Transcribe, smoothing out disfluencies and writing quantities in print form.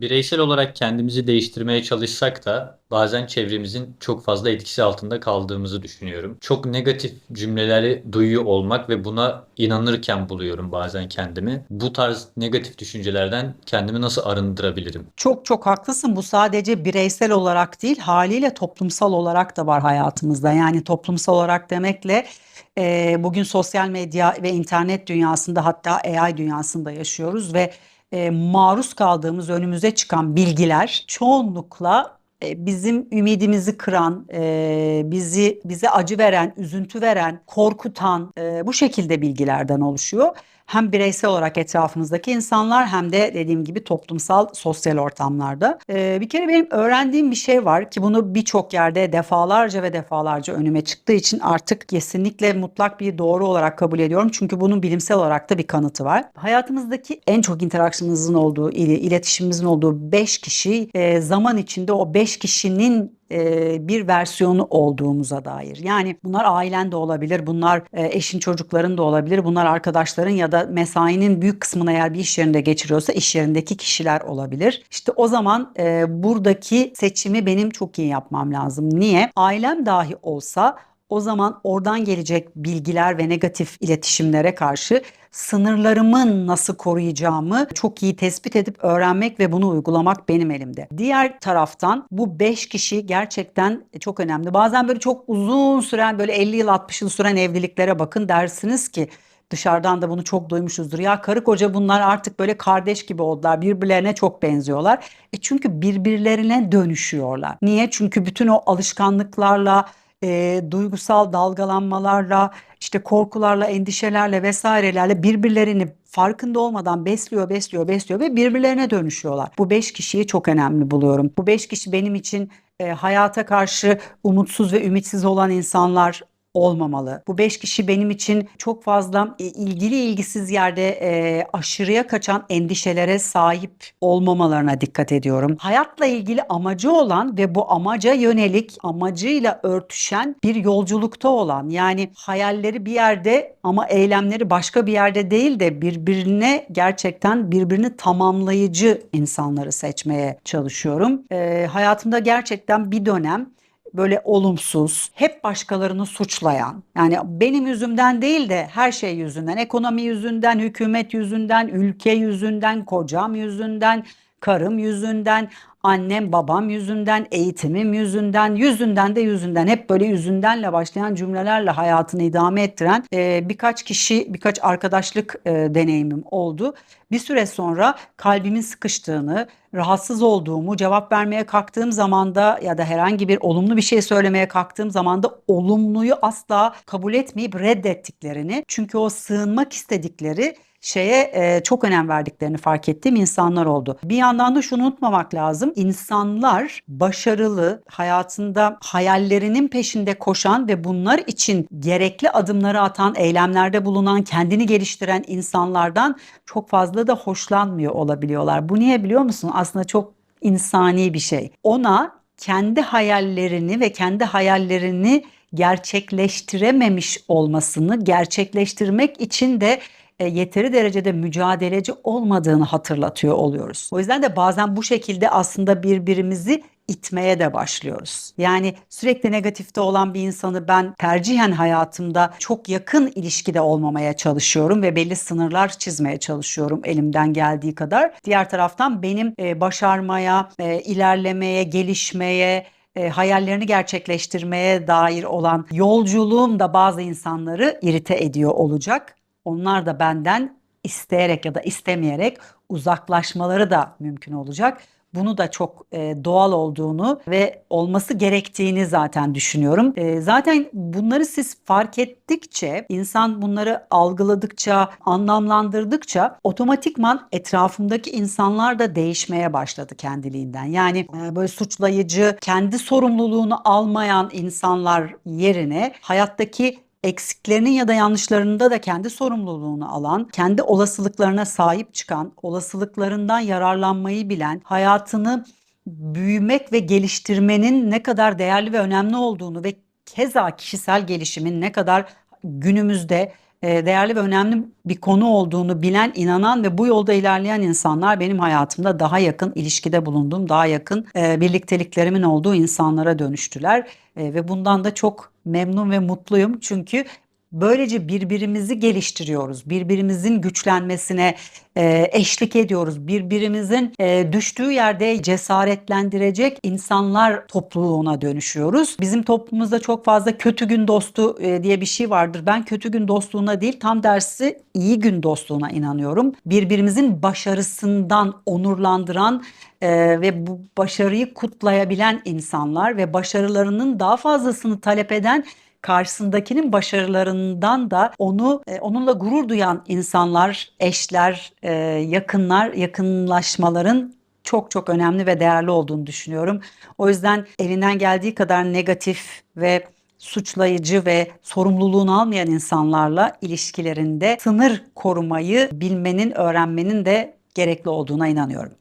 Bireysel olarak kendimizi değiştirmeye çalışsak da bazen çevremizin çok fazla etkisi altında kaldığımızı düşünüyorum. Çok negatif cümleleri duyuyor olmak ve buna inanırken buluyorum bazen kendimi. Bu tarz negatif düşüncelerden kendimi nasıl arındırabilirim? Çok çok haklısın. Bu sadece bireysel olarak değil, haliyle toplumsal olarak da var hayatımızda. Yani toplumsal olarak demekle bugün sosyal medya ve internet dünyasında, hatta AI dünyasında yaşıyoruz ve maruz kaldığımız, önümüze çıkan bilgiler çoğunlukla bizim ümidimizi kıran, bize acı veren, üzüntü veren, korkutan bu şekilde bilgilerden oluşuyor. Hem bireysel olarak etrafımızdaki insanlar hem de dediğim gibi toplumsal, sosyal ortamlarda. Bir kere benim öğrendiğim bir şey var ki bunu birçok yerde defalarca ve defalarca önüme çıktığı için artık kesinlikle mutlak bir doğru olarak kabul ediyorum. Çünkü bunun bilimsel olarak da bir kanıtı var. Hayatımızdaki en çok interaksiyonumuzun olduğu, iletişimimizin olduğu 5 kişi zaman içinde o 5 kişinin bir versiyonu olduğumuza dair. Yani bunlar ailen de olabilir, bunlar eşin çocukların da olabilir, bunlar arkadaşların ya da mesainin büyük kısmını eğer bir iş yerinde geçiriyorsa iş yerindeki kişiler olabilir. İşte o zaman buradaki seçimi benim çok iyi yapmam lazım. Niye? Ailem dahi olsa o zaman oradan gelecek bilgiler ve negatif iletişimlere karşı sınırlarımı nasıl koruyacağımı çok iyi tespit edip öğrenmek ve bunu uygulamak benim elimde. Diğer taraftan bu 5 kişi gerçekten çok önemli. Bazen böyle çok uzun süren, böyle 50 yıl 60 yıl süren evliliklere bakın, dersiniz ki dışarıdan da bunu çok duymuşuzdur. Ya karı koca bunlar artık böyle kardeş gibi oldular. Birbirlerine çok benziyorlar. Çünkü birbirlerine dönüşüyorlar. Niye? Çünkü bütün o alışkanlıklarla, duygusal dalgalanmalarla, işte korkularla, endişelerle vesairelerle birbirlerini farkında olmadan besliyor ve birbirlerine dönüşüyorlar. Bu 5 kişiyi çok önemli buluyorum. Bu 5 kişi benim için hayata karşı umutsuz ve ümitsiz olan insanlar olmamalı. Bu 5 kişi benim için çok fazla ilgili ilgisiz yerde aşırıya kaçan endişelere sahip olmamalarına dikkat ediyorum. Hayatla ilgili amacı olan ve bu amaca yönelik, amacıyla örtüşen bir yolculukta olan, yani hayalleri bir yerde ama eylemleri başka bir yerde değil de birbirine, gerçekten birbirini tamamlayıcı insanları seçmeye çalışıyorum. Hayatımda gerçekten bir dönem böyle olumsuz, hep başkalarını suçlayan, yani benim yüzümden değil de her şey yüzünden, ekonomi yüzünden, hükümet yüzünden, ülke yüzünden, kocam yüzünden, karım yüzünden, annem babam yüzünden, eğitimim yüzünden de yüzünden, hep böyle yüzündenle başlayan cümlelerle hayatını idame ettiren birkaç kişi, birkaç arkadaşlık deneyimim oldu. Bir süre sonra kalbimin sıkıştığını, rahatsız olduğumu, cevap vermeye kalktığım zamanda ya da herhangi bir olumlu bir şey söylemeye kalktığım zaman da olumluyu asla kabul etmeyip reddettiklerini, çünkü o sığınmak istedikleri şeye çok önem verdiklerini fark ettiğim insanlar oldu. Bir yandan da şunu unutmamak lazım. İnsanlar başarılı, hayatında hayallerinin peşinde koşan ve bunlar için gerekli adımları atan, eylemlerde bulunan, kendini geliştiren insanlardan çok fazla da hoşlanmıyor olabiliyorlar. Bu niye biliyor musun? Aslında çok insani bir şey. Ona kendi hayallerini ve kendi hayallerini gerçekleştirememiş olmasını, gerçekleştirmek için de yeteri derecede mücadeleci olmadığını hatırlatıyor oluyoruz. O yüzden de bazen bu şekilde aslında birbirimizi itmeye de başlıyoruz. Yani sürekli negatifte olan bir insanı ben tercihen hayatımda çok yakın ilişkide olmamaya çalışıyorum ve belli sınırlar çizmeye çalışıyorum elimden geldiği kadar. Diğer taraftan benim başarmaya, ilerlemeye, gelişmeye, hayallerini gerçekleştirmeye dair olan yolculuğum da bazı insanları irite ediyor olacak. Onlar da benden isteyerek ya da istemeyerek uzaklaşmaları da mümkün olacak. Bunu da çok doğal olduğunu ve olması gerektiğini zaten düşünüyorum. Zaten bunları siz fark ettikçe, insan bunları algıladıkça, anlamlandırdıkça otomatikman etrafımdaki insanlar da değişmeye başladı kendiliğinden. Yani böyle suçlayıcı, kendi sorumluluğunu almayan insanlar yerine hayattaki eksiklerinin ya da yanlışlarında da kendi sorumluluğunu alan, kendi olasılıklarına sahip çıkan, olasılıklarından yararlanmayı bilen, hayatını büyümek ve geliştirmenin ne kadar değerli ve önemli olduğunu ve keza kişisel gelişimin ne kadar günümüzde değerli ve önemli bir konu olduğunu bilen, inanan ve bu yolda ilerleyen insanlar benim hayatımda daha yakın ilişkide bulunduğum, daha yakın birlikteliklerimin olduğu insanlara dönüştüler. Ve bundan da çok memnun ve mutluyum. Çünkü böylece birbirimizi geliştiriyoruz, birbirimizin güçlenmesine eşlik ediyoruz, birbirimizin düştüğü yerde cesaretlendirecek insanlar topluluğuna dönüşüyoruz. Bizim toplumumuzda çok fazla kötü gün dostu diye bir şey vardır. Ben kötü gün dostluğuna değil, tam tersi iyi gün dostluğuna inanıyorum. Birbirimizin başarısından onurlandıran ve bu başarıyı kutlayabilen insanlar ve başarılarının daha fazlasını talep eden, karşısındakinin başarılarından da onunla gurur duyan insanlar, eşler, yakınlar, yakınlaşmaların çok çok önemli ve değerli olduğunu düşünüyorum. O yüzden elinden geldiği kadar negatif ve suçlayıcı ve sorumluluğunu almayan insanlarla ilişkilerinde sınır korumayı bilmenin, öğrenmenin de gerekli olduğuna inanıyorum.